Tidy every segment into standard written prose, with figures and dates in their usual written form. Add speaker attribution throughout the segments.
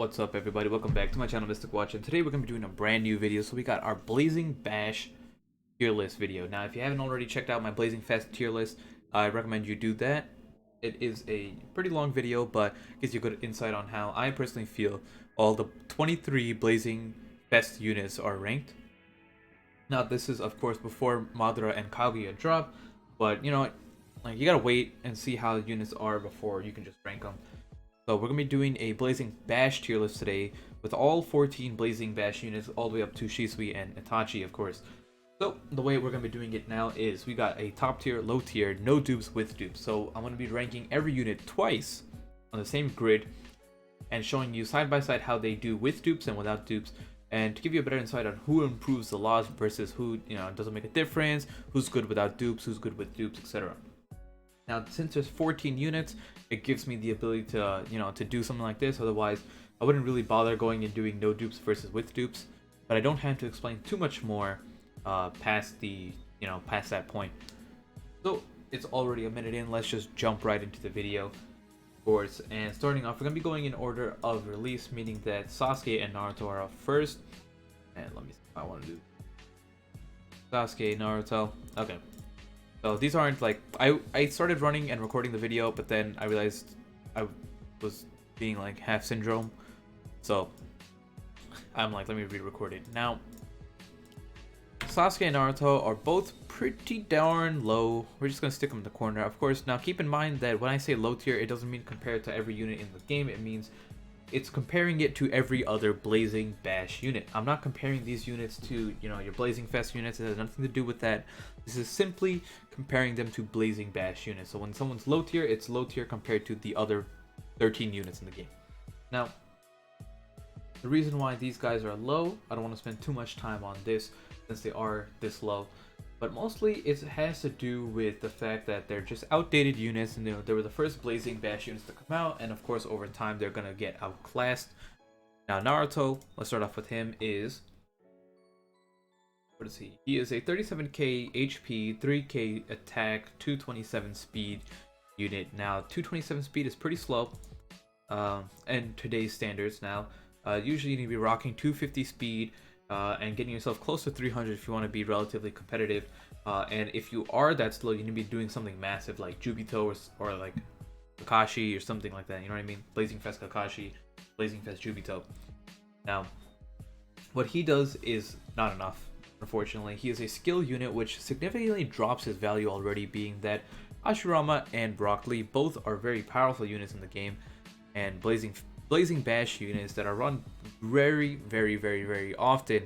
Speaker 1: What's up, everybody? Welcome back to my channel, Mystic Watch, and today we're going to be doing a brand new video. So we got our Blazing Bash tier list video. Now, if you haven't already checked out my Blazing Fast tier list, I recommend you do that. It is a pretty long video, but gives you a good insight on how I personally feel all the 23 Blazing Fast units are ranked. Now, this is, of course, before Madara and Kaguya drop, but, you know, like, you gotta wait and see how units are before you can just rank them. So we're going to be doing a Blazing Bash tier list today with all 14 Blazing Bash units all the way up to Shisui and Itachi, of course. So the way we're going to be doing it now is we got a top tier, low tier, no dupes, with dupes. So I'm going to be ranking every unit twice on the same grid and showing you side by side how they do with dupes and without dupes, and to give you a better insight on who improves the laws versus who, you know, doesn't make a difference, who's good without dupes, who's good with dupes, etc. Now, since there's 14 units, it gives me the ability to, to do something like this. Otherwise, I wouldn't really bother going and doing no dupes versus with dupes. But I don't have to explain too much more past that point. So it's already a minute in. Let's just jump right into the video, of course. And starting off, we're gonna be going in order of release, meaning that Sasuke and Naruto are up first. And let me see if I want to do Sasuke, Naruto. Okay. So these aren't like, I started running and recording the video, but then I realized I was being like half syndrome. So I'm like, let me re-record it. Now, Sasuke and Naruto are both pretty darn low. We're just gonna stick them in the corner. Of course, now keep in mind that when I say low tier, it doesn't mean compared to every unit in the game. It means it's comparing it to every other Blazing Bash unit. I'm not comparing these units to, your Blazing Fest units. It has nothing to do with that. This is simply comparing them to Blazing Bash units. So when someone's low tier, it's low tier compared to the other 13 units in the game. Now, the reason why these guys are low, I don't want to spend too much time on this since they are this low, but mostly it has to do with the fact that they're just outdated units, and they were the first Blazing Bash units to come out, and of course over time they're gonna get outclassed. Now Naruto, let's start off with him, what is he? He is a 37k HP, 3k attack, 227 speed unit. Now 227 speed is pretty slow, and today's standards now. Usually you need to be rocking 250 speed, and getting yourself close to 300 if you want to be relatively competitive. And if you are that slow, you need to be doing something massive like Jubito or like Kakashi or something like that. You know what I mean? Blazing Fest Kakashi, Blazing Fest Jubito. Now, what he does is not enough, unfortunately. He is a skill unit which significantly drops his value already, being that Hashirama and Broccoli both are very powerful units in the game, and Blazing Bash units that are run very, very, very, very often.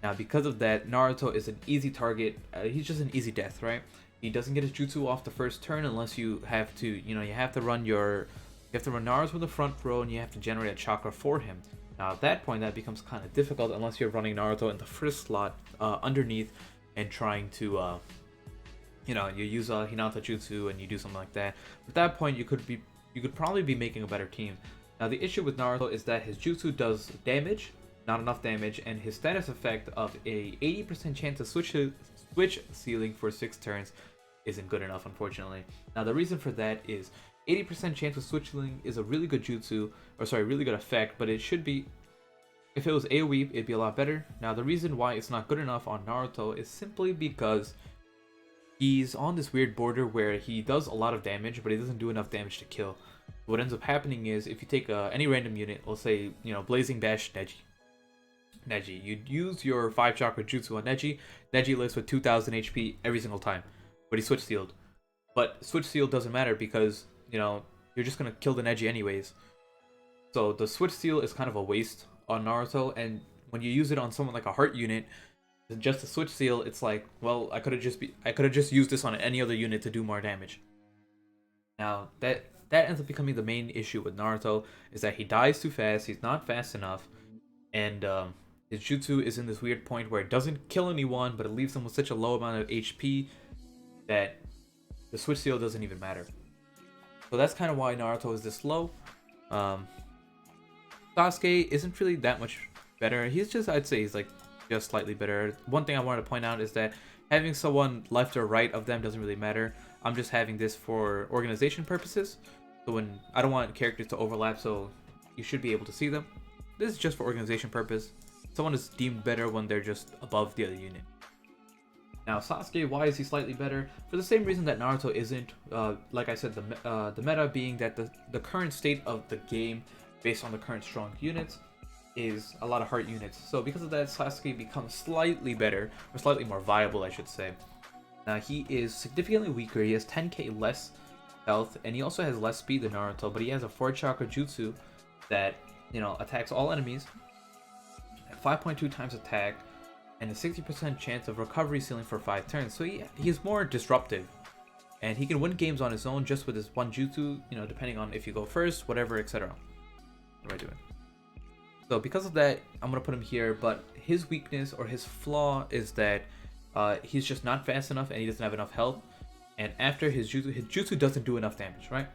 Speaker 1: Now, because of that, Naruto is an easy target. He's just an easy death, right? He doesn't get his jutsu off the first turn unless you have to, you have to run Naruto in the front row, and you have to generate a chakra for him. Now, at that point, that becomes kind of difficult unless you're running Naruto in the first slot underneath and trying to, you use a Hinata jutsu and you do something like that. At that point, you could probably be making a better team. Now, the issue with Naruto is that his jutsu does damage, not enough damage, and his status effect of a 80% chance of switch ceiling for 6 turns isn't good enough, unfortunately. Now, the reason for that is 80% chance of switch ceiling is a really good really good effect, but it should be, if it was AoE, it'd be a lot better. Now, the reason why it's not good enough on Naruto is simply because he's on this weird border where he does a lot of damage, but he doesn't do enough damage to kill. What ends up happening is, if you take any random unit, let's say, Blazing Bash Neji, you'd use your 5 chakra jutsu on Neji. Neji lives with 2000 HP every single time, but he's switch sealed. But switch sealed doesn't matter because, you're just gonna kill the Neji anyways. So the switch seal is kind of a waste on Naruto, and when you use it on someone like a heart unit, just a switch seal, it's like, well, I could have just used this on any other unit to do more damage. Now that ends up becoming the main issue with Naruto, is that he dies too fast. He's not fast enough, and his jutsu is in this weird point where it doesn't kill anyone, but it leaves them with such a low amount of HP that the switch seal doesn't even matter. So that's kind of why Naruto is this low. Sasuke isn't really that much better. I'd say he's like just slightly better. One thing I wanted to point out is that having someone left or right of them doesn't really matter. I'm just having this for organization purposes. So when I don't want characters to overlap, so you should be able to see them. This is just for organization purpose. Someone is deemed better when they're just above the other unit. Now Sasuke, why is he slightly better? For the same reason that Naruto isn't. Like I said, the meta being that the current state of the game, based on the current strong units, is a lot of heart units. So because of that, Sasuke becomes slightly better, or slightly more viable, I should say. Now he is significantly weaker. He has 10k less health, and he also has less speed than Naruto, but he has a 4 chakra jutsu that, you know, attacks all enemies at 5.2 times attack and a 60% chance of recovery ceiling for 5 turns. So he's more disruptive, and he can win games on his own just with his one jutsu, you know, depending on if you go first, whatever, etc. What am I doing? So because of that, I'm gonna put him here, but his weakness or his flaw is that he's just not fast enough and he doesn't have enough health. And after his jutsu doesn't do enough damage, right?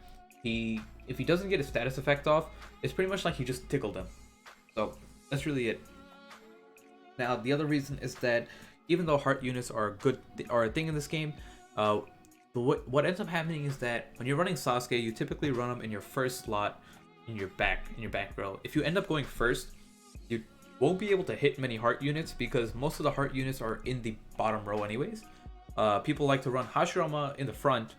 Speaker 1: If he doesn't get his status effect off, it's pretty much like he just tickled him. So that's really it. Now the other reason is that even though heart units are a thing in this game, what ends up happening is that when you're running Sasuke, you typically run them in your first slot in your back row. If you end up going first, you won't be able to hit many heart units because most of the heart units are in the bottom row anyways. People like to run Hashirama in the front,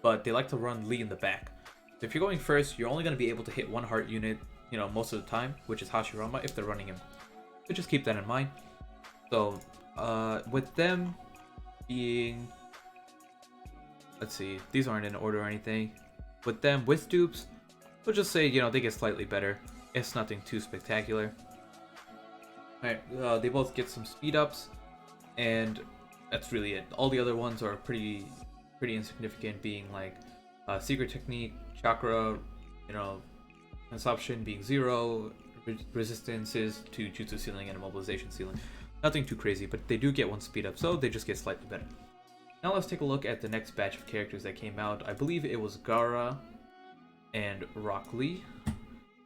Speaker 1: but they like to run Lee in the back. So if you're going first, you're only going to be able to hit one heart unit, you know, most of the time, which is Hashirama if they're running him. So just keep that in mind. So with them being, let's see, these aren't in order or anything. With them, with dupes, we'll just say, you know, they get slightly better. It's nothing too spectacular. Alright, they both get some speed ups, and that's really it. All the other ones are pretty insignificant, being like secret technique, chakra, you know, consumption being 0, resistances to jutsu ceiling and immobilization ceiling. Nothing too crazy, but they do get one speed up, so they just get slightly better. Now let's take a look at the next batch of characters that came out. I believe it was Gaara and Rock Lee.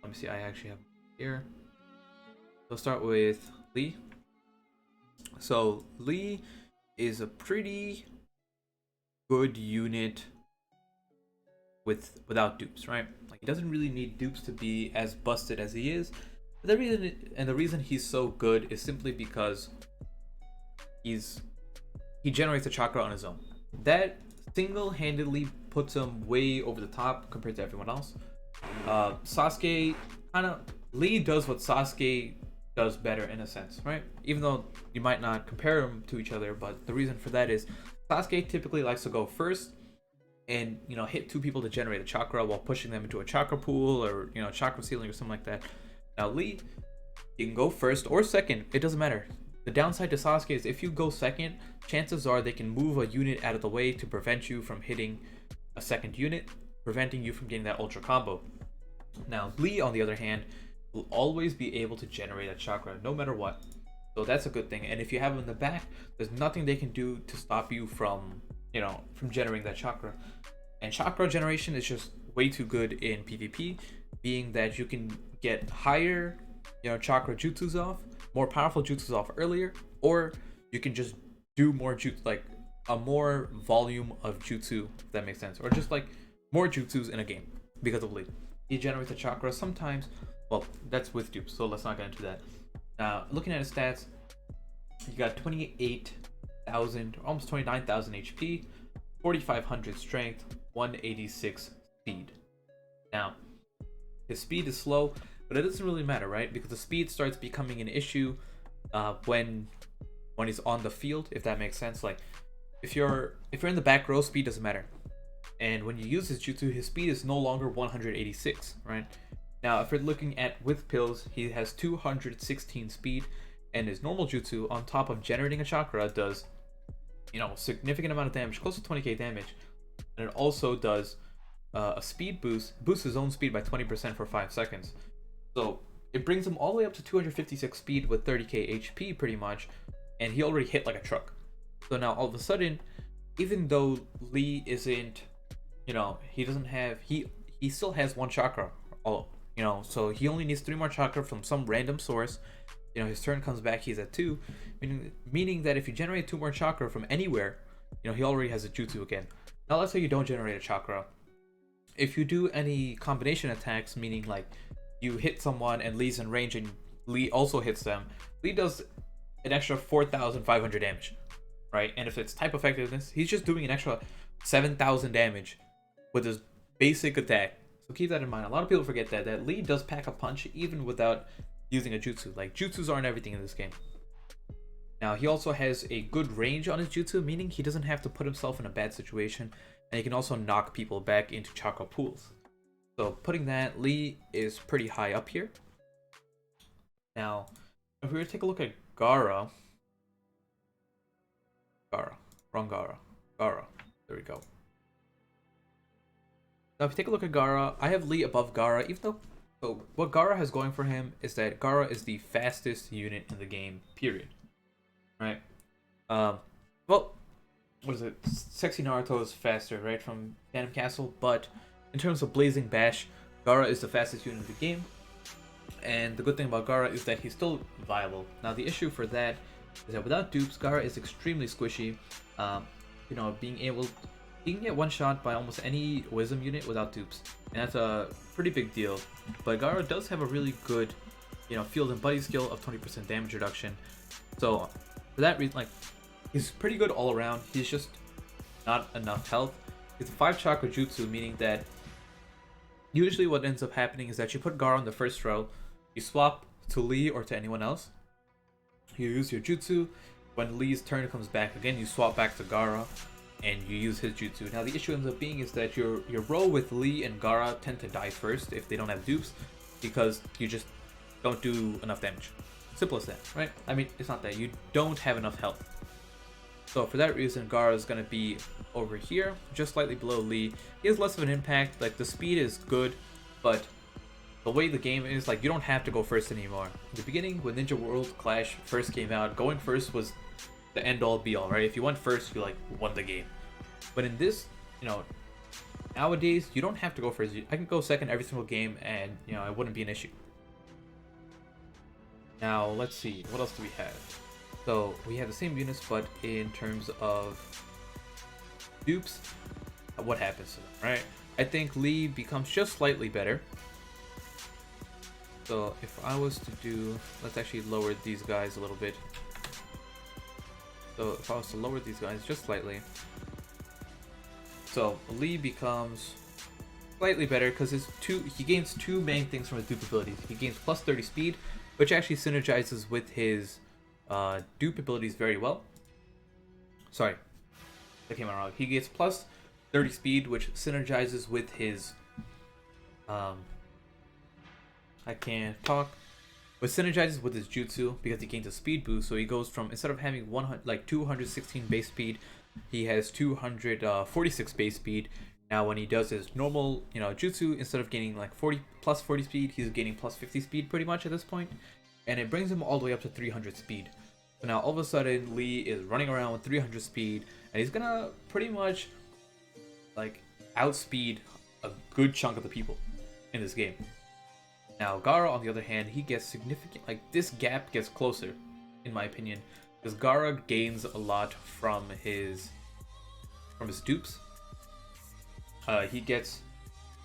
Speaker 1: Let me see, I actually have here. Let's start with Lee. So Lee is a pretty good unit without dupes, right? Like, he doesn't really need dupes to be as busted as he is. But the reason he's so good is simply because he generates a chakra on his own. That single-handedly puts him way over the top compared to everyone else. Sasuke Lee does what Sasuke does better in a sense, right? Even though you might not compare them to each other, but the reason for that is Sasuke typically likes to go first and, you know, hit 2 people to generate a chakra while pushing them into a chakra pool or, you know, chakra ceiling or something like that. Now Lee, you can go first or second, it doesn't matter. The downside to Sasuke is if you go second, chances are they can move a unit out of the way to prevent you from hitting a second unit, preventing you from getting that ultra combo. Now Lee, on the other hand, will always be able to generate a chakra no matter what. So that's a good thing. And if you have him in the back, there's nothing they can do to stop you from, you know, from generating that chakra. And chakra generation is just way too good in PvP, being that you can get higher, you know, chakra jutsus off, more powerful jutsus off earlier, or you can just do more jutsu, like a more volume of jutsu, if that makes sense, or just like more jutsus in a game because of Lee. He generates a chakra sometimes. Well, that's with dupes, so let's not get into that. Now, looking at his stats, he got 28,000, almost 29,000 HP, 4,500 strength, 186 speed. Now, his speed is slow, but it doesn't really matter, right? Because the speed starts becoming an issue when he's on the field, if that makes sense. Like, if you're in the back row, speed doesn't matter. And when you use his jutsu, his speed is no longer 186, right? Now, if we're looking at with pills, he has 216 speed, and his normal jutsu, on top of generating a chakra, does, you know, significant amount of damage, close to 20k damage. And it also does a speed boosts his own speed by 20% for 5 seconds. So it brings him all the way up to 256 speed with 30k HP pretty much, and he already hit like a truck. So now all of a sudden, even though Lee isn't, you know, he doesn't have, he still has 1 chakra, you know, so he only needs 3 more chakra from some random source. You know, his turn comes back, he's at 2, meaning that if you generate 2 more chakra from anywhere, you know, he already has a jutsu again. Now let's say you don't generate a chakra. If you do any combination attacks, meaning like you hit someone and Lee's in range and Lee also hits them, Lee does an extra 4,500 damage, right? And if it's type effectiveness, he's just doing an extra 7,000 damage with his basic attack. So keep that in mind. A lot of people forget that Lee does pack a punch even without using a jutsu. Like, jutsus aren't everything in this game. Now, he also has a good range on his jutsu, meaning he doesn't have to put himself in a bad situation, and he can also knock people back into chakra pools. So putting that, Lee is pretty high up here. Now, if we were to take a look at Gaara, wrong Gaara, there we go. Now, if you take a look at Gaara, I have Lee above Gaara, even though, so what Gaara has going for him is that Gaara is the fastest unit in the game, period. Right? Well, what is it? Sexy Naruto is faster, right, from Phantom Castle, but in terms of Blazing Bash, Gaara is the fastest unit in the game. And the good thing about Gaara is that he's still viable. Now, the issue for that is that without dupes, Gaara is extremely squishy. You know, he can get one shot by almost any wisdom unit without dupes, and that's a pretty big deal. But Gaara does have a really good, you know, field and buddy skill of 20% damage reduction. So for that reason, like, he's pretty good all around. He's just not enough health. It's a 5 chakra jutsu, meaning that usually what ends up happening is that you put Gaara on the first row, you swap to Lee or to anyone else, you use your jutsu. When Lee's turn comes back again, you swap back to Gaara and you use his jutsu. Now, the issue ends up being is that your row with Lee and Gaara tend to die first if they don't have dupes, because you just don't do enough damage. Simple as that, right? I mean, it's not that. You don't have enough health. So for that reason, Gaara is going to be over here, just slightly below Lee. He has less of an impact. Like, the speed is good, but the way the game is, like, you don't have to go first anymore. In the beginning, when Ninja World Clash first came out, going first was the end-all be-all, right? If you went first, you, like, won the game. But in this, you know, nowadays, you don't have to go first. I can go second every single game, and, you know, it wouldn't be an issue. Now, let's see. What else do we have? So, we have the same units, but in terms of dupes, what happens to them, right? I think Lee becomes just slightly better. So, if I was to do... Let's actually lower these guys a little bit. So, if I was to lower these guys just slightly. So, Lee becomes slightly better because he gains 2 main things from his dupe abilities. He gains plus 30 speed, which actually synergizes with his dupe abilities very well. Sorry, that came out wrong. He gets plus 30 speed, which synergizes with his I can't talk. But synergizes with his jutsu because he gains a speed boost. So he goes from, instead of having 216 base speed, he has 246 base speed. Now when he does his normal, you know, jutsu, instead of gaining like 40 speed, he's gaining plus 50 speed pretty much at this point. And it brings him all the way up to 300 speed. So now all of a sudden Lee is running around with 300 speed, and he's gonna pretty much like outspeed a good chunk of the people in this game. Now Gaara, on the other hand, he gets significant, like, this gap gets closer, in my opinion, because Gaara gains a lot from his dupes. He gets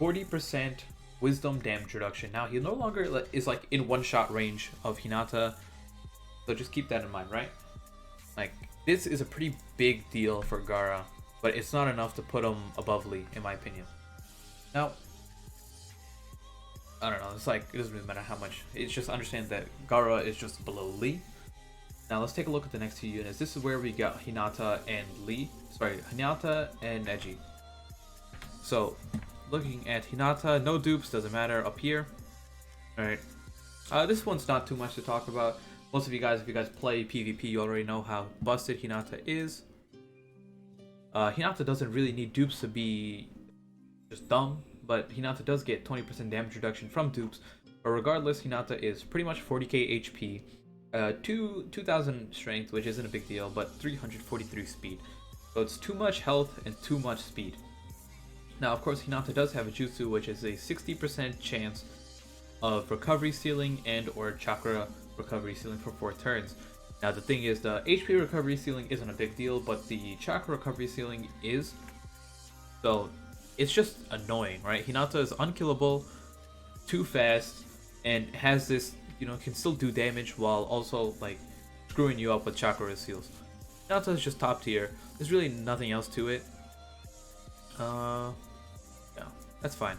Speaker 1: 40% wisdom damage reduction. Now he no longer is like in one-shot range of Hinata, so just keep that in mind, right? Like, this is a pretty big deal for Gaara, but it's not enough to put him above Lee, in my opinion. Now, I don't know, it's like, it doesn't really matter how much. It's just understand that Gaara is just below Lee. Now let's take a look at the next 2 units. This is where we got Hinata and Hinata and Neji. So, looking at Hinata, no dupes, doesn't matter, up here. Alright. This one's not too much to talk about. Most of you guys, if you guys play PvP, you already know how busted Hinata is. Hinata doesn't really need dupes to be just dumb, but Hinata does get 20% damage reduction from dupes. But regardless, Hinata is pretty much 40k HP, 2000 strength, which isn't a big deal, but 343 speed. So it's too much health and too much speed. Now, of course, Hinata does have a jutsu, which is a 60% chance of recovery ceiling and or chakra recovery ceiling for 4 turns. Now, the thing is, the HP recovery ceiling isn't a big deal, but the chakra recovery ceiling is. So it's just annoying, right? Hinata is unkillable, too fast, and has this, can still do damage while also like screwing you up with chakra seals. Hinata is just top tier. There's really nothing else to it. Yeah, that's fine.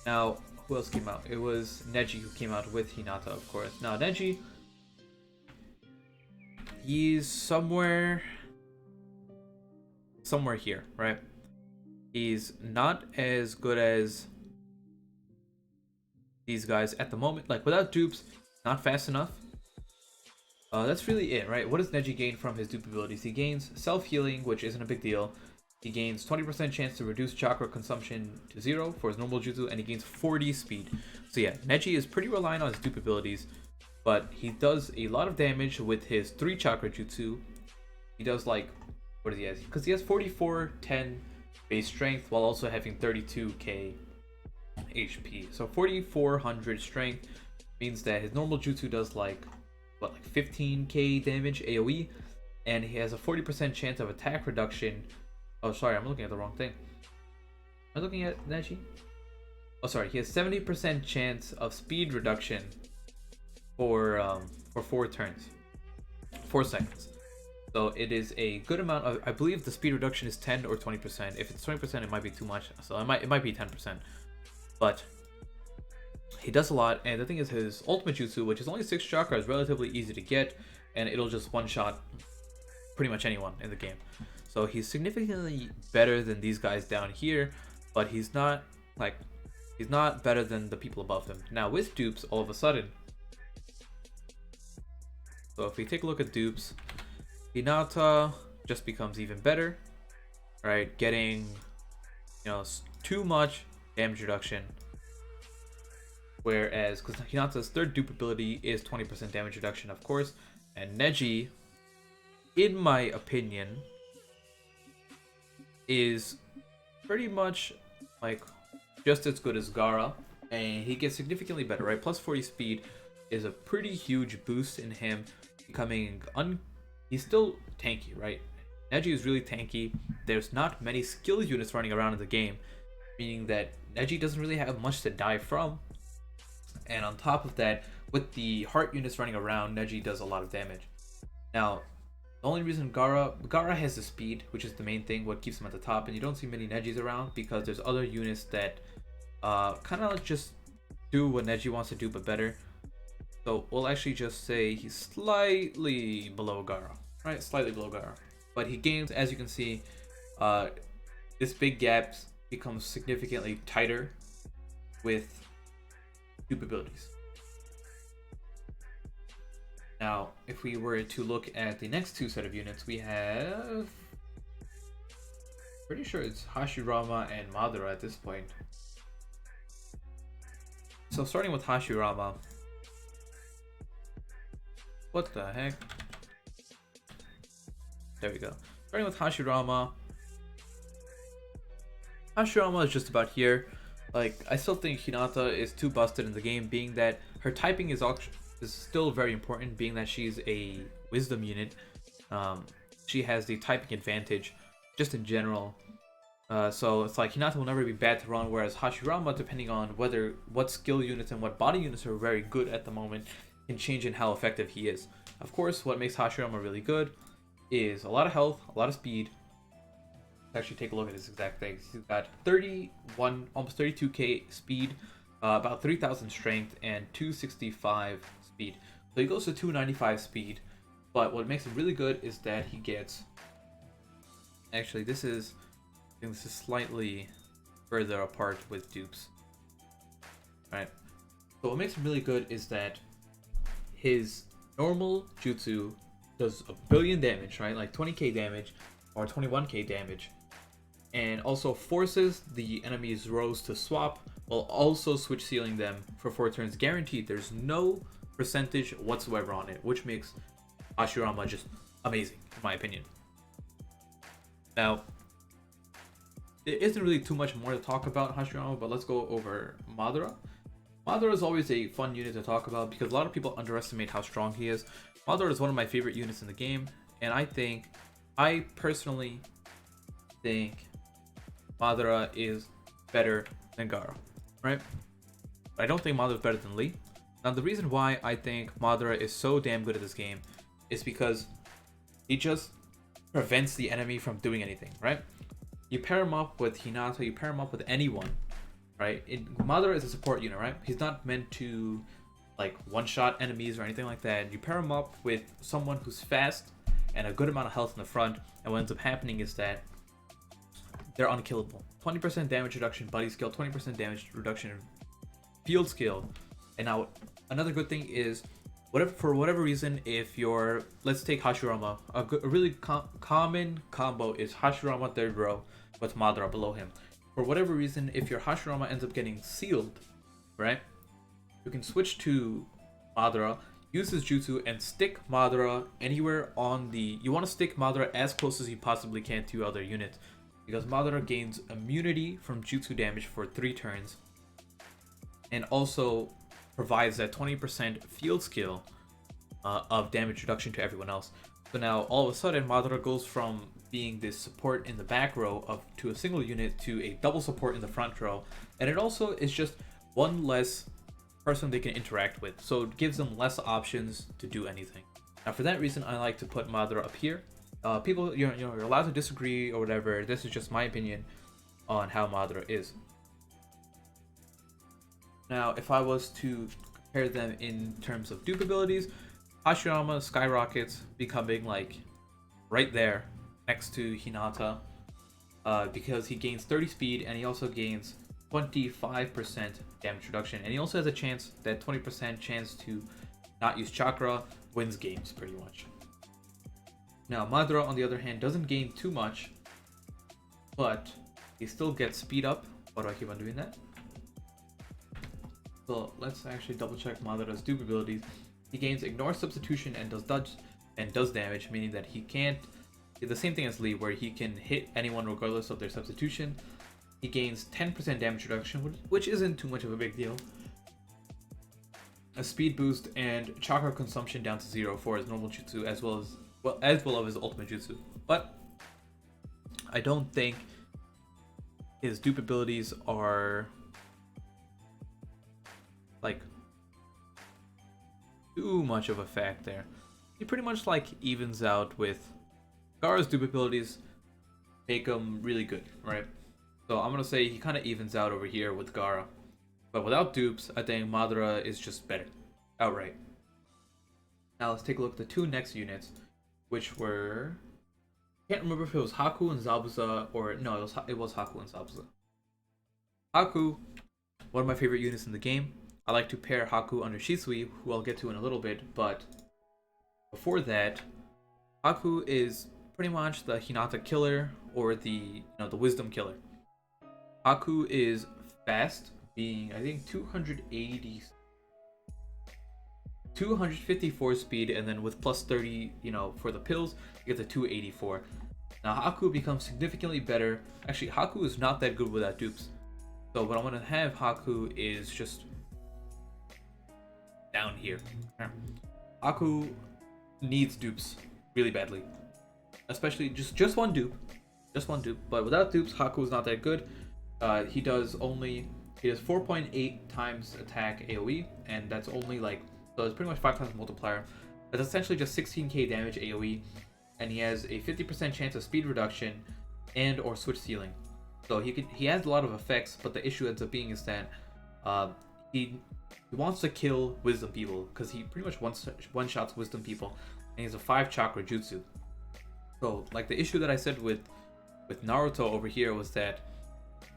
Speaker 1: Now, who else came out? It was Neji who came out with Hinata, of course. Now, Neji, he's somewhere here, right? He's not as good as these guys at the moment. Like, without dupes, not fast enough. That's really it, right? What does Neji gain from his dupe abilities? He gains self-healing, which isn't a big deal. He gains 20% chance to reduce chakra consumption to 0 for his normal jutsu, and he gains 40 speed. So yeah, Neji is pretty reliant on his dupe abilities, but he does a lot of damage with his 3 chakra jutsu. He does like, what does he have? Because he has 4410 base strength while also having 32k HP. So 4400 strength means that his normal jutsu does like 15k damage AoE, and he has a 40% chance of attack reduction. Oh, sorry, I'm looking at the wrong thing. Am I looking at Neji? Oh, sorry, he has 70% chance of speed reduction for 4 turns, 4 seconds. So it is a good amount of. I believe the speed reduction is 10 or 20%. If it's 20%, it might be too much. So it might be 10%, but he does a lot. And the thing is, his ultimate jutsu, which is only 6 chakra, is relatively easy to get, and it'll just one-shot pretty much anyone in the game. So he's significantly better than these guys down here, but he's not better than the people above him. Now with dupes, all of a sudden, so if we take a look at dupes, Hinata just becomes even better, right? Getting, too much damage reduction. Whereas, because Hinata's 3rd dupe ability is 20% damage reduction, of course, and Neji, in my opinion, is pretty much like just as good as Gaara, and he gets significantly better, right? Plus 40 speed is a pretty huge boost in him becoming he's still tanky, right? Neji is really tanky. There's not many skill units running around in the game, meaning that Neji doesn't really have much to die from. And on top of that, with the heart units running around, Neji does a lot of damage. Now, the only reason Gaara has the speed, which is the main thing, what keeps him at the top, and you don't see many Nejis around because there's other units that kind of just do what Neji wants to do but better. So we'll actually just say he's slightly below Gaara, right? Slightly below Gaara. But he gains, as you can see, this big gap becomes significantly tighter with dupe abilities. Now, if we were to look at the next 2 set of units, we have, pretty sure it's Hashirama and Madara at this point. So starting with Hashirama, what the heck? There we go. Starting with Hashirama. Hashirama is just about here. Like, I still think Hinata is too busted in the game, being that her typing is still very important, being that she's a wisdom unit. She has the typing advantage just in general. So it's like Hinata will never be bad to run, whereas Hashirama, depending on what skill units and what body units are very good at the moment, can change in how effective he is. Of course, what makes Hashirama really good is a lot of health, a lot of speed. Let's actually take a look at his exact things. He's got almost 32k speed, about 3000 strength, and 265 speed. So he goes to 295 speed, but what makes him really good is that he gets, actually I think this is slightly further apart with dupes, right? So what makes him really good is that his normal jutsu does a billion damage, right? Like 20k damage or 21k damage, and also forces the enemy's rows to swap while also switch sealing them for 4 turns guaranteed. There's no percentage whatsoever on it, which makes Hashirama just amazing in my opinion. Now, there isn't really too much more to talk about Hashirama, but let's go over Madara. Madara is always a fun unit to talk about because a lot of people underestimate how strong he is. Madara is one of my favorite units in the game, and I personally think Madara is better than Gaara, right? But I don't think Madara is better than Lee. Now, the reason why I think Madara is so damn good at this game is because he just prevents the enemy from doing anything, right? You pair him up with Hinata, you pair him up with anyone, right? Madara is a support unit, right? He's not meant to like one-shot enemies or anything like that. You pair him up with someone who's fast and a good amount of health in the front, and what ends up happening is that they're unkillable. 20% damage reduction body skill, 20% damage reduction in field skill. And now another good thing is, for whatever reason, if you're, let's take Hashirama, a really common combo is Hashirama third row with Madara below him. For whatever reason, if your Hashirama ends up getting sealed, right, you can switch to Madara, use his jutsu, and stick Madara anywhere on the... You want to stick Madara as close as you possibly can to other units, because Madara gains immunity from jutsu damage for 3 turns, and also provides that 20% field skill of damage reduction to everyone else. So now all of a sudden Madara goes from being this support in the back row to a single unit to a double support in the front row, and it also is just one less person they can interact with, so it gives them less options to do anything. Now for that reason, I like to put Madara up here. People, you're allowed to disagree or whatever. This is just my opinion on how Madara is. Now, if I was to compare them in terms of dupe abilities, Hashirama skyrockets, becoming like right there next to Hinata, because he gains 30 speed and he also gains 25% damage reduction, and he also has a chance, that 20% chance to not use chakra wins games pretty much. Now Madara on the other hand doesn't gain too much, but he still gets speed up. Why do I keep on doing that? So let's actually double check Madara's dupe abilities. He gains ignore substitution and does damage, meaning that he can't, the same thing as Lee, where he can hit anyone regardless of their substitution. He gains 10% damage reduction, which isn't too much of a big deal. A speed boost and chakra consumption down to 0 for his normal jutsu, as well as his ultimate jutsu. But I don't think his dupe abilities are like too much of a fact there. He pretty much like evens out with Gaara's dupe abilities, make him really good, right? So I'm gonna say he kind of evens out over here with Gaara, but without dupes, I think Madara is just better outright. Now let's take a look at the 2 next units, which were, I can't remember if it was Haku and Zabuza, or no, it was Haku and Zabuza. Haku, one of my favorite units in the game. I like to pair Haku under Shisui, who I'll get to in a little bit, but before that, Haku is pretty much the Hinata killer, or the wisdom killer. Haku is fast, being I think 254 speed, and then with plus 30, for the pills, you get the 284. Now Haku becomes significantly better. Actually, Haku is not that good without dupes. So what I'm gonna have Haku is just down here. Haku needs dupes really badly, especially just one dupe, But without dupes, Haku is not that good. He does 4.8 times attack AOE, and that's only so it's pretty much 5 times multiplier. That's essentially just 16k damage AOE, and he has a 50% chance of speed reduction and or switch stealing. So he has a lot of effects, but the issue ends up being is that he wants to kill wisdom people, because he pretty much one shots wisdom people, and he has a 5 chakra jutsu. So like the issue that I said with Naruto over here was that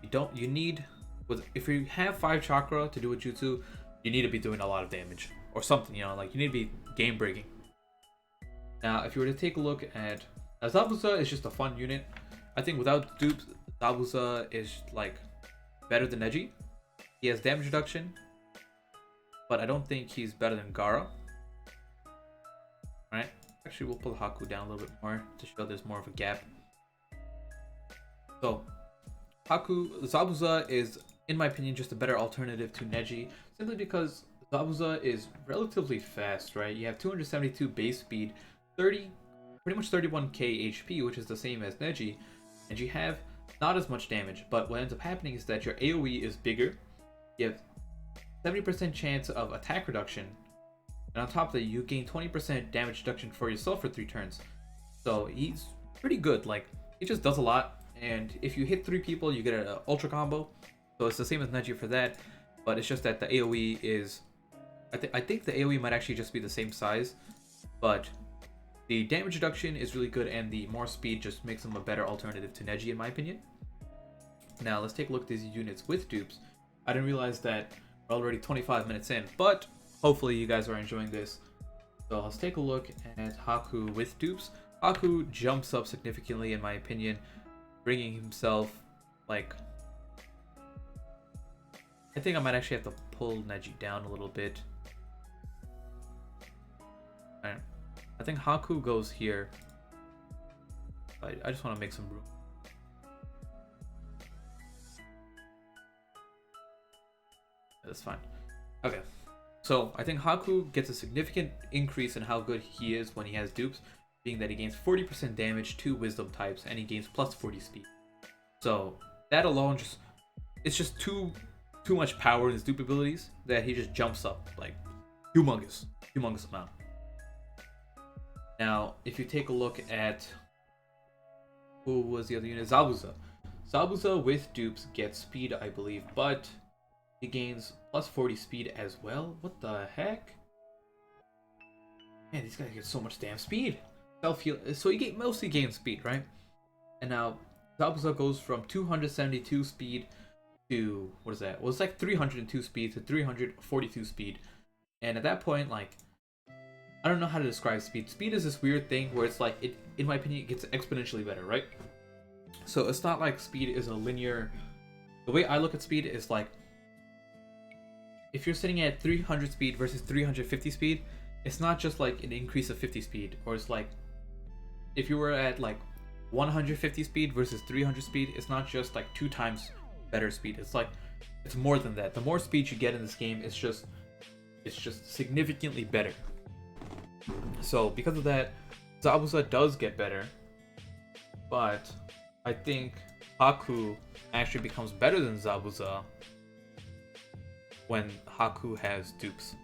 Speaker 1: if you have 5 chakra to do a jutsu, you need to be doing a lot of damage or something, you need to be game breaking. Now if you were to take a look at Zabuza, is just a fun unit. I think without dupes, Zabuza is better than Neji. He has damage reduction, but I don't think he's better than Gaara. Right? Actually, we'll pull Haku down a little bit more to show there's more of a gap. So Zabuza is, in my opinion, just a better alternative to Neji, simply because Zabuza is relatively fast, right? You have 272 base speed, pretty much 31k HP, which is the same as Neji, and you have not as much damage, but what ends up happening is that your AoE is bigger. You have 70% chance of attack reduction, and on top of that, you gain 20% damage reduction for yourself for 3 turns. So he's pretty good. Like, he just does a lot, and if you hit 3 people, you get an ultra combo. So it's the same as Neji for that, but it's just that the AoE is... I think the AoE might actually just be the same size, but the damage reduction is really good, and the more speed just makes him a better alternative to Neji, in my opinion. Now, let's take a look at these units with dupes. I didn't realize that we're already 25 minutes in, but hopefully you guys are enjoying this. So let's take a look at Haku with dupes. Haku jumps up significantly, in my opinion, bringing himself, like... I think I might actually have to pull Neji down a little bit. Alright. I think Haku goes here. I just want to make some room. That's fine. Okay. So I think Haku gets a significant increase in how good he is when he has dupes, being that he gains 40% damage to wisdom types and he gains plus 40 speed. So that alone it's just too much power in his dupe abilities that he just jumps up like humongous amount. Now, if you take a look at who was the other unit, Zabuza. Zabuza with dupes gets speed, I believe, but he gains plus 40 speed as well. What the heck? Man, these guys get so much damn speed. Self-heal. So he mostly gains speed, right? And now Zabuza goes from 272 speed to, what is that? Well, it's like 302 speed to 342 speed. And at that point, like, I don't know how to describe speed. Speed is this weird thing where it's like, in my opinion, it gets exponentially better, right? So it's not like speed is a linear... The way I look at speed is like, if you're sitting at 300 speed versus 350 speed, it's not just like an increase of 50 speed. Or it's like, if you were at like 150 speed versus 300 speed, it's not just like 2 times better speed. It's like, it's more than that. The more speed you get in this game, it's just significantly better. So because of that, Zabuza does get better, but I think Haku actually becomes better than Zabuza when Haku has dupes.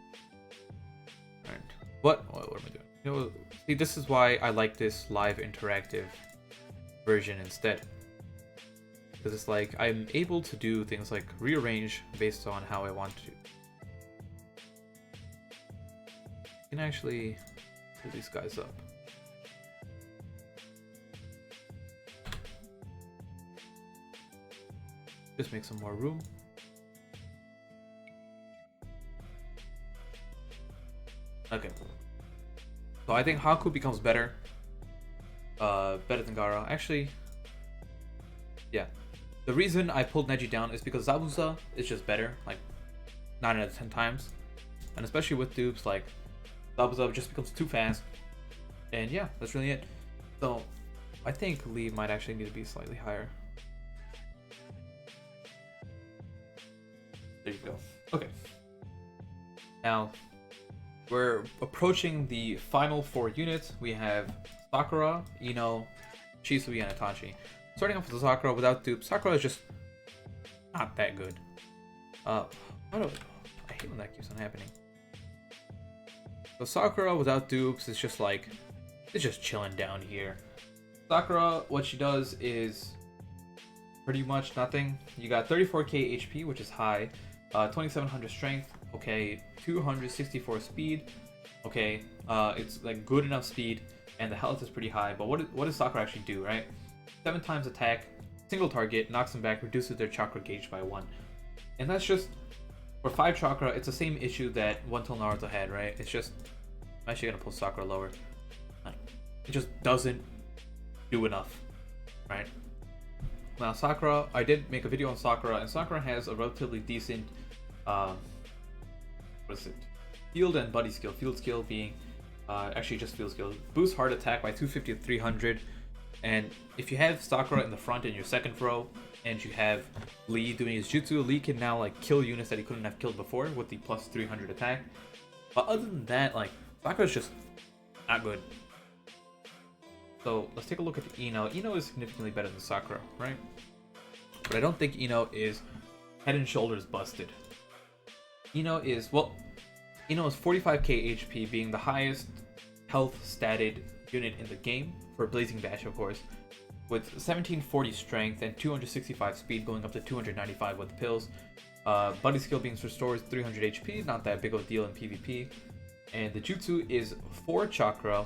Speaker 1: Alright. What am I doing? You know, see, this is why I like this live interactive version instead. Because it's like, I'm able to do things like rearrange based on how I want to. I can actually pull these guys up. Just make some more room. Okay. So I think Haku becomes better. Better than Gaara. Actually, yeah. The reason I pulled Neji down is because Zabuza is just better, like 9 out of 10 times. And especially with dupes, like Zabuza just becomes too fast. And yeah, that's really it. So I think Lee might actually need to be slightly higher. There you go. Okay. Now, we're approaching the final 4 units. We have Sakura, Ino, Shisui, and Itachi. Starting off with Sakura without dupes. Sakura is just not that good. I hate when that keeps on happening. So Sakura without dupes is just like, it's just chilling down here. Sakura, what she does is pretty much nothing. You got 34k HP, which is high. 2700 strength, okay. 264 speed, okay. It's like good enough speed, and the health is pretty high. But what does Sakura actually do, right? 7 times attack, single target, knocks them back, reduces their chakra gauge by 1. And that's just, for 5 chakra, it's the same issue that One Till Naruto had, right? It's just, I'm actually gonna pull Sakura lower. It just doesn't do enough, right? Now Sakura, I did make a video on Sakura, and Sakura has a relatively decent, what is it? Field and buddy skill. Field skill being, actually just field skill. Boost hard attack by 250 to 300. And if you have Sakura in the front in your second row, and you have Lee doing his jutsu, Lee can now like kill units that he couldn't have killed before with the plus 300 attack. But other than that, like, Sakura's just not good. So let's take a look at the Ino. Ino is significantly better than Sakura, right? But I don't think Ino is head and shoulders busted. Ino is, well, Ino is 45k HP, being the highest health statted unit in the game, for Blazing Dash of course, with 1740 strength and 265 speed, going up to 295 with pills. Buddy skill being restores 300 HP, not that big of a deal in PvP. And the jutsu is 4 chakra,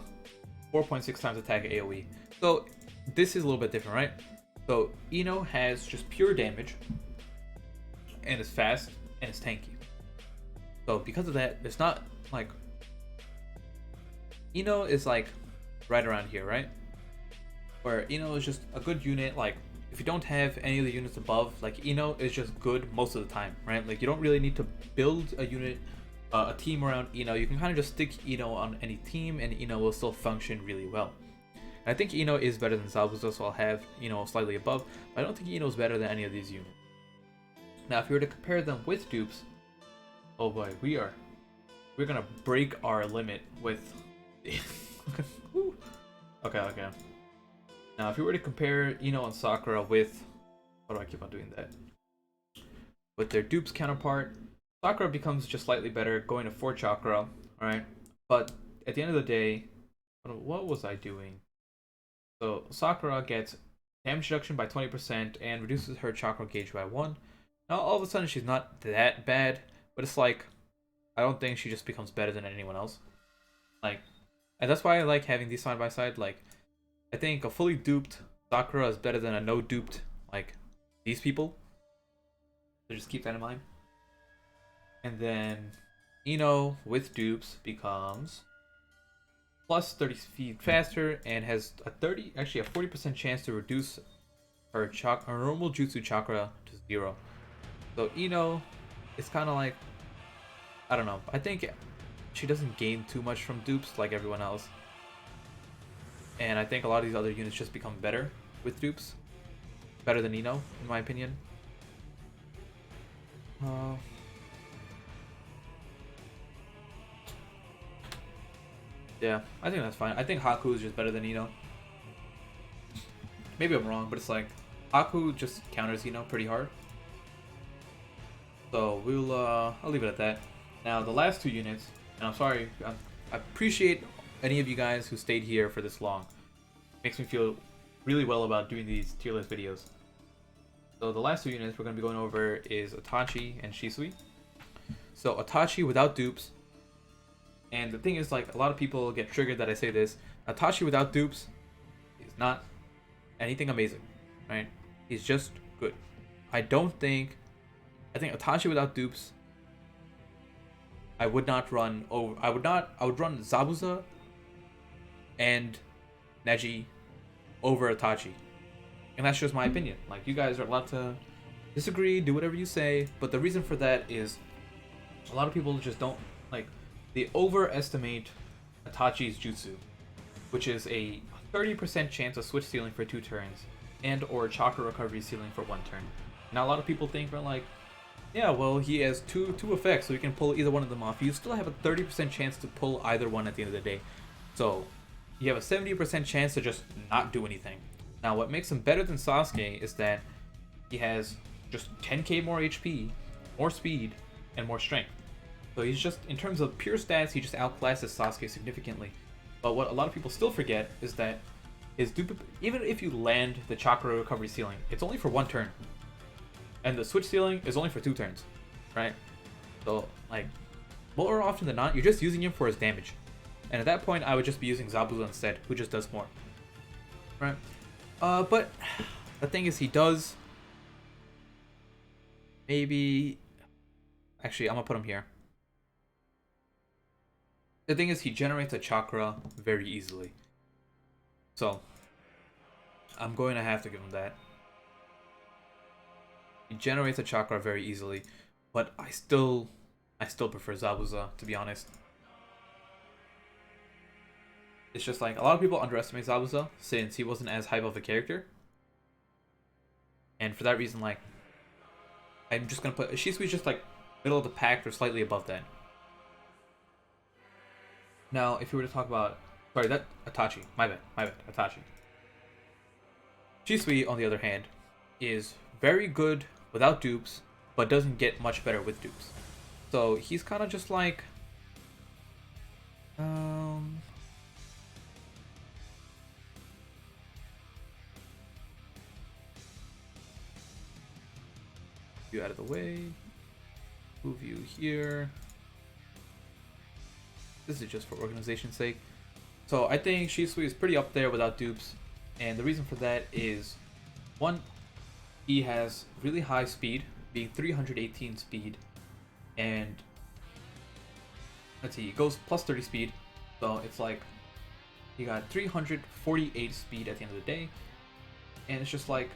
Speaker 1: 4.6 times attack AoE. So this is a little bit different, right? So Ino has just pure damage, and is fast, and is tanky. So because of that, it's not like... Ino is like right around here, right? Where Ino is just a good unit. Like if you don't have any of the units above, like Ino is just good most of the time, right? Like you don't really need to build a unit, a team around Ino. You can kind of just stick Ino on any team and Ino will still function really well. And I think Ino is better than Zabuza, so I'll have Ino slightly above, but I don't think Ino is better than any of these units. Now if you were to compare them with dupes, oh boy, we're gonna break our limit with okay. Now if you were to compare Ino and Sakura with, why do I keep on doing that, with their dupes counterpart, Sakura becomes just slightly better, going to 4 chakra, alright? But at the end of the day, what was I doing? So Sakura gets damage reduction by 20% and reduces her chakra gauge by 1. Now all of a sudden she's not that bad, but it's like, I don't think she just becomes better than anyone else. Like, and that's why I like having these side by side. Like, I think a fully duped Sakura is better than a no duped, like, these people. So just keep that in mind. And then Ino with dupes becomes plus 30 speed faster and has a 40% chance to reduce her normal jutsu chakra to 0. So Ino is kind of like, I don't know, I think she doesn't gain too much from dupes like everyone else. And I think a lot of these other units just become better with dupes. Better than Ino, in my opinion. Yeah, I think that's fine. I think Haku is just better than Ino. Maybe I'm wrong, but it's like Haku just counters Ino pretty hard. So we'll I'll leave it at that. Now the last 2 units, and I'm sorry, I appreciate any of you guys who stayed here for this long. It makes me feel really well about doing these tier list videos. So the last 2 units we're going to be going over is Itachi and Shisui. So Itachi without dupes. And the thing is, like, a lot of people get triggered that I say this. Itachi without dupes is not anything amazing, right? He's just good. I think Itachi without dupes, I would run Zabuza and Neji over Itachi. And that's just my opinion. Like, you guys are allowed to disagree, do whatever you say, but the reason for that is a lot of people just don't, like, they overestimate Itachi's jutsu, which is a 30% chance of switch stealing for 2 turns and or chakra recovery stealing for 1 turn. Now a lot of people think we're like, yeah, well, he has two effects, so he can pull either one of them off. You still have a 30% chance to pull either one at the end of the day. So you have a 70% chance to just not do anything. Now what makes him better than Sasuke is that he has just 10k more HP, more speed, and more strength. So he's just, in terms of pure stats, he just outclasses Sasuke significantly. But what a lot of people still forget is that his dupe, even if you land the chakra recovery ceiling, it's only for 1 turn. And the switch ceiling is only for 2 turns, right? So, like, more often than not, you're just using him for his damage. And at that point, I would just be using Zabuza instead, who just does more. Right? But the thing is, he does... Maybe... Actually, I'm gonna put him here. The thing is, he generates a chakra very easily. So, I'm going to have to give him that. He generates a chakra very easily, but I still prefer Zabuza, to be honest. It's just like, a lot of people underestimate Zabuza since he wasn't as hype of a character. And for that reason, like, I'm just gonna put Shisui's just like middle of the pack or slightly above that. Now, if you were to talk about, sorry, that Itachi, my bad, Itachi. Shisui, on the other hand, is very good without dupes, but doesn't get much better with dupes. So he's kind of just like, um, you out of the way, move you here. This is just for organization's sake. So I think Shisui is pretty up there without dupes, and the reason for that is, one, he has really high speed, being 318 speed, and let's see, he goes plus 30 speed, so it's like he got 348 speed at the end of the day, and it's just like,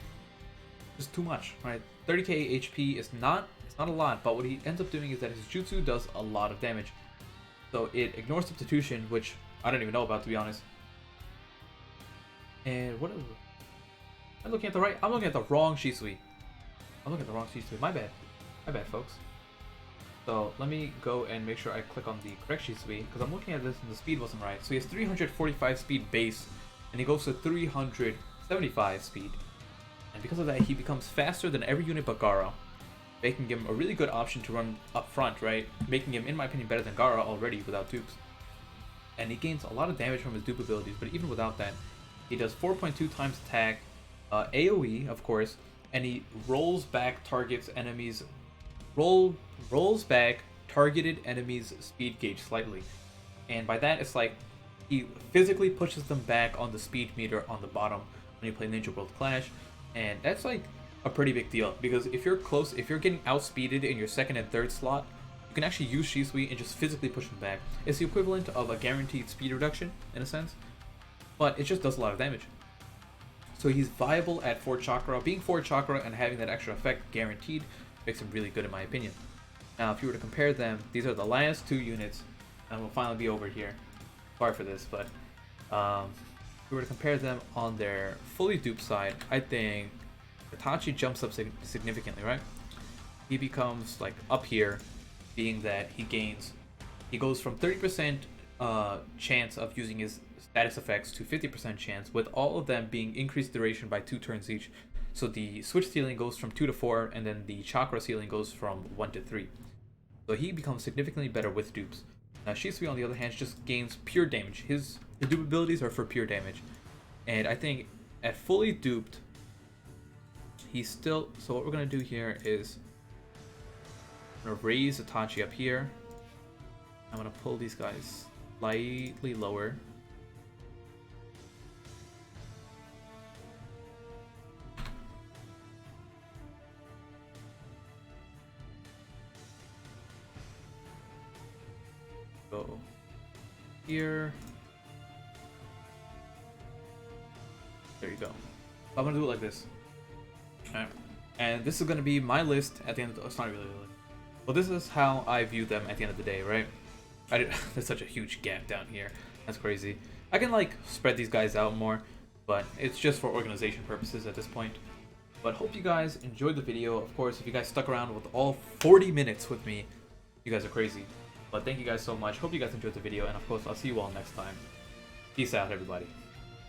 Speaker 1: just too much, right? 30k HP is not, it's not a lot, but what he ends up doing is that his jutsu does a lot of damage. So it ignores substitution, which I don't even know about, to be honest. And what is, I'm looking at the right, I'm looking at the wrong Shisui. I'm looking at the wrong Shisui. My bad, folks. So let me go and make sure I click on the correct Shisui, because I'm looking at this and the speed wasn't right. So he has 345 speed base, and he goes to 375 speed. And because of that, he becomes faster than every unit but Gaara, making him a really good option to run up front, right? Making him, in my opinion, better than Gaara already without dupes. And he gains a lot of damage from his dupe abilities, but even without that, he does 4.2 times attack, AoE, of course, and he rolls back targets enemies, rolls back targeted enemies' speed gauge slightly. And by that, it's like he physically pushes them back on the speed meter on the bottom when you play Ninja World Clash, and that's like a pretty big deal, because if you're close, if you're getting outspeeded in your second and third slot, you can actually use Shisui and just physically push them back. It's the equivalent of a guaranteed speed reduction, in a sense, but it just does a lot of damage. So he's viable at 4 chakra. Being 4 chakra and having that extra effect guaranteed makes him really good in my opinion. Now, if you were to compare them, these are the last 2 units, and we'll finally be over here. Sorry for this, but if we were to compare them on their fully duped side, I think Itachi jumps up significantly, right? He becomes like up here, being that he goes from 30% chance of using his status effects to 50% chance, with all of them being increased duration by 2 turns each. So the switch ceiling goes from 2 to 4, and then the chakra ceiling goes from 1 to 3. So he becomes significantly better with dupes. Now Shisui, on the other hand, just gains pure damage. His dupe abilities are for pure damage, and I think at fully duped, he's still. So what we're gonna do here is I'm gonna raise Itachi up here. I'm gonna pull these guys slightly lower. Go here. There you go. I'm gonna do it like this. Alright. And this is gonna be my list at the end of the, it's not really a list. Well, this is how I view them at the end of the day, right? There's such a huge gap down here. That's crazy. I can like spread these guys out more, but it's just for organization purposes at this point. But hope you guys enjoyed the video. Of course, if you guys stuck around with all 40 minutes with me, you guys are crazy. But thank you guys so much. Hope you guys enjoyed the video, and of course, I'll see you all next time. Peace out, everybody.